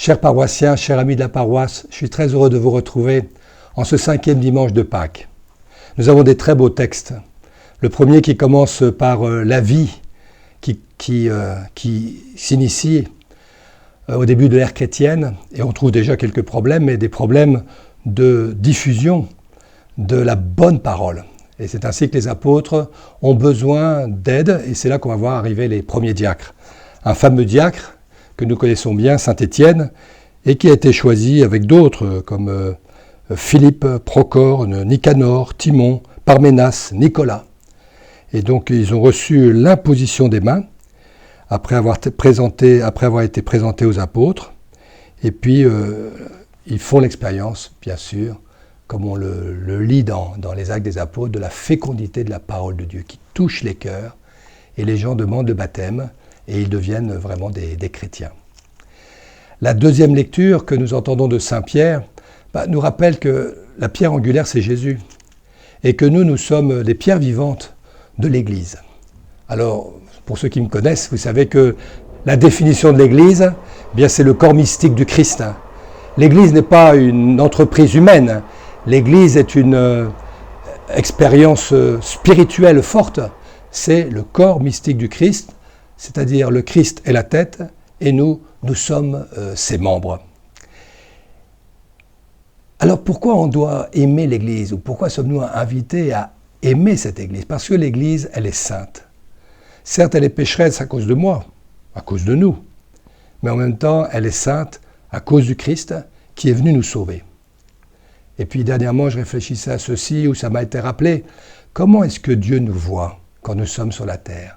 Chers paroissiens, chers amis de la paroisse, je suis très heureux de vous retrouver en ce 5e dimanche de Pâques. Nous avons des très beaux textes. Le premier qui commence par la vie qui s'initie au début de l'ère chrétienne, et on trouve déjà quelques problèmes, mais des problèmes de diffusion de la bonne parole. Et c'est ainsi que les apôtres ont besoin d'aide, et c'est là qu'on va voir arriver les premiers diacres. Un fameux diacre que nous connaissons bien, Saint Étienne, et qui a été choisi avec d'autres comme Philippe, Procore, Nicanor, Timon, Parménas, Nicolas. Et donc ils ont reçu l'imposition des mains après avoir été présentés aux apôtres. Et puis ils font l'expérience, bien sûr, comme on le lit dans les Actes des Apôtres, de la fécondité de la parole de Dieu qui touche les cœurs. Et les gens demandent le baptême et ils deviennent vraiment des chrétiens. La deuxième lecture que nous entendons de Saint Pierre nous rappelle que la pierre angulaire, c'est Jésus. Et que nous sommes les pierres vivantes de l'Église. Alors, pour ceux qui me connaissent, vous savez que la définition de l'Église, c'est le corps mystique du Christ. L'Église n'est pas une entreprise humaine. L'Église est une expérience spirituelle forte. C'est le corps mystique du Christ, c'est-à-dire le Christ est la tête et nous sommes ses membres. Alors pourquoi on doit aimer l'Église ou pourquoi sommes-nous invités à aimer cette Église? Parce que l'Église, elle est sainte. Certes, elle est pécheresse à cause de moi, à cause de nous, mais en même temps, elle est sainte à cause du Christ qui est venu nous sauver. Et puis dernièrement, je réfléchissais à ceci, où ça m'a été rappelé, comment est-ce que Dieu nous voit quand nous sommes sur la terre?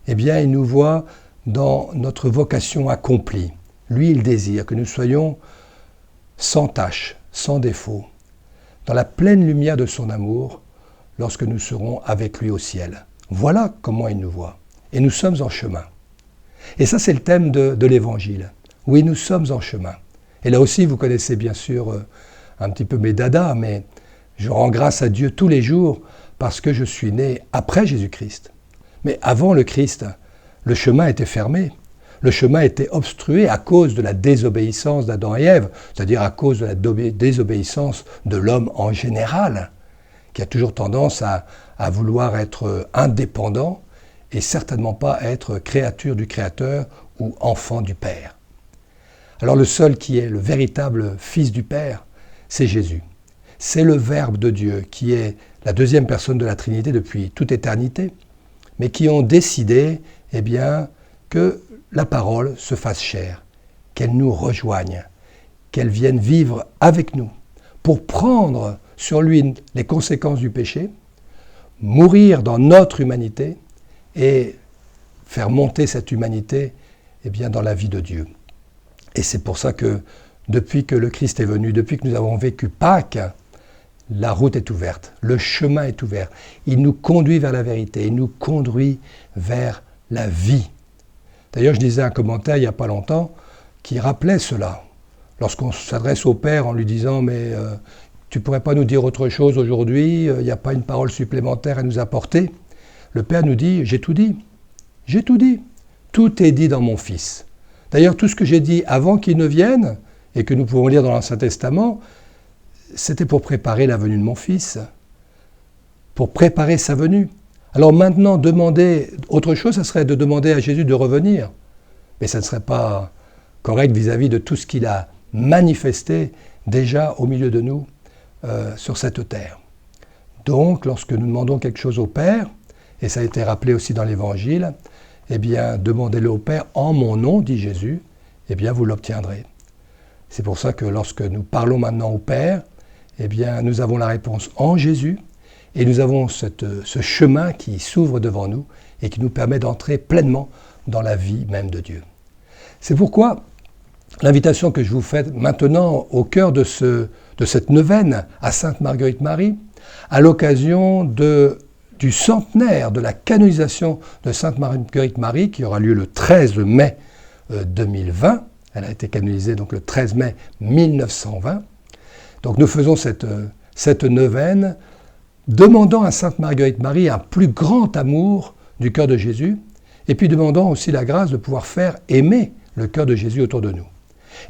Eh bien, il nous voit dans notre vocation accomplie. Lui, il désire que nous soyons sans tache, sans défaut, dans la pleine lumière de son amour, lorsque nous serons avec lui au ciel. Voilà comment il nous voit. Et nous sommes en chemin. Et ça, c'est le thème de l'Évangile. Oui, nous sommes en chemin. Et là aussi, vous connaissez bien sûr un petit peu mes dadas, mais je rends grâce à Dieu tous les jours parce que je suis né après Jésus-Christ. Mais avant le Christ, le chemin était fermé. Le chemin était obstrué à cause de la désobéissance d'Adam et Ève, c'est-à-dire à cause de la désobéissance de l'homme en général, qui a toujours tendance à vouloir être indépendant et certainement pas être créature du Créateur ou enfant du Père. Alors le seul qui est le véritable Fils du Père, c'est Jésus. C'est le Verbe de Dieu qui est la deuxième personne de la Trinité depuis toute éternité, mais qui ont décidé que la parole se fasse chair, qu'elle nous rejoigne, qu'elle vienne vivre avec nous pour prendre sur lui les conséquences du péché, mourir dans notre humanité et faire monter cette humanité dans la vie de Dieu. Et c'est pour ça que depuis que le Christ est venu, depuis que nous avons vécu Pâques, la route est ouverte, le chemin est ouvert. Il nous conduit vers la vérité, il nous conduit vers la vie. D'ailleurs, je lisais un commentaire il n'y a pas longtemps qui rappelait cela. Lorsqu'on s'adresse au Père en lui disant « mais tu ne pourrais pas nous dire autre chose aujourd'hui, il n'y a pas une parole supplémentaire à nous apporter ?» Le Père nous dit « j'ai tout dit, j'ai tout dit, tout est dit dans mon Fils ». D'ailleurs, tout ce que j'ai dit avant qu'il ne vienne, et que nous pouvons lire dans l'Ancien Testament, c'était pour préparer la venue de mon Fils, pour préparer sa venue. Alors maintenant, demander autre chose, ça serait de demander à Jésus de revenir. Mais ça ne serait pas correct vis-à-vis de tout ce qu'il a manifesté déjà au milieu de nous sur cette terre. Donc, lorsque nous demandons quelque chose au Père, et ça a été rappelé aussi dans l'Évangile, demandez-le au Père en mon nom, dit Jésus, vous l'obtiendrez. C'est pour ça que lorsque nous parlons maintenant au Père, nous avons la réponse en Jésus, et nous avons ce chemin qui s'ouvre devant nous et qui nous permet d'entrer pleinement dans la vie même de Dieu. C'est pourquoi l'invitation que je vous fais maintenant au cœur de cette neuvaine à Sainte Marguerite Marie, à l'occasion du centenaire de la canonisation de Sainte Marguerite Marie, qui aura lieu le 13 mai 2020. Elle a été canonisée donc le 13 mai 1920. Donc nous faisons cette neuvaine, demandant à Sainte Marguerite Marie un plus grand amour du cœur de Jésus, et puis demandant aussi la grâce de pouvoir faire aimer le cœur de Jésus autour de nous.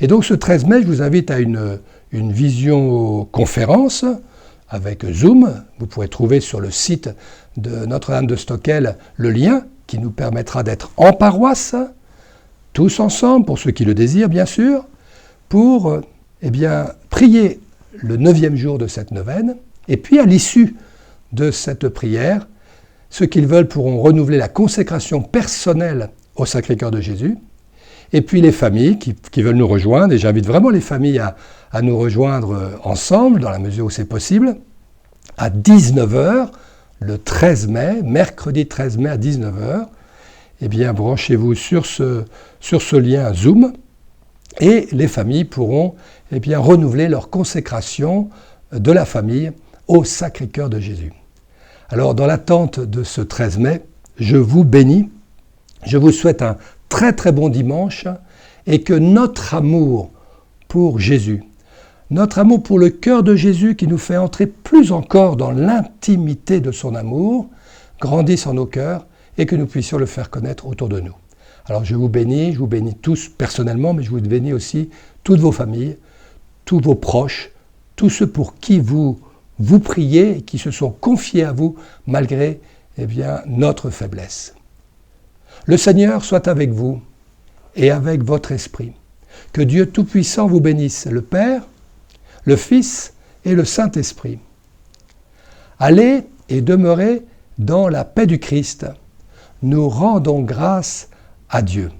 Et donc ce 13 mai, je vous invite à une visioconférence avec Zoom. Vous pourrez trouver sur le site de Notre-Dame de Stockel le lien qui nous permettra d'être en paroisse, tous ensemble, pour ceux qui le désirent bien sûr, pour prier le 9e jour de cette neuvaine. Et puis à l'issue de cette prière, ceux qui le veulent pourront renouveler la consécration personnelle au Sacré-Cœur de Jésus. Et puis les familles qui veulent nous rejoindre, et j'invite vraiment les familles à nous rejoindre ensemble, dans la mesure où c'est possible, à 19h, le 13 mai, mercredi 13 mai à 19h, eh bien branchez-vous sur ce lien Zoom, et les familles pourront renouveler leur consécration de la famille au Sacré-Cœur de Jésus. Alors, dans l'attente de ce 13 mai, je vous bénis, je vous souhaite un très très bon dimanche, et que notre amour pour Jésus, notre amour pour le cœur de Jésus qui nous fait entrer plus encore dans l'intimité de son amour, grandisse en nos cœurs et que nous puissions le faire connaître autour de nous. Alors je vous bénis tous personnellement, mais je vous bénis aussi toutes vos familles, tous vos proches, tous ceux pour qui vous priez et qui se sont confiés à vous malgré notre faiblesse. Le Seigneur soit avec vous et avec votre esprit. Que Dieu Tout-Puissant vous bénisse, le Père, le Fils et le Saint-Esprit. Allez et demeurez dans la paix du Christ. Nous rendons grâce à Dieu.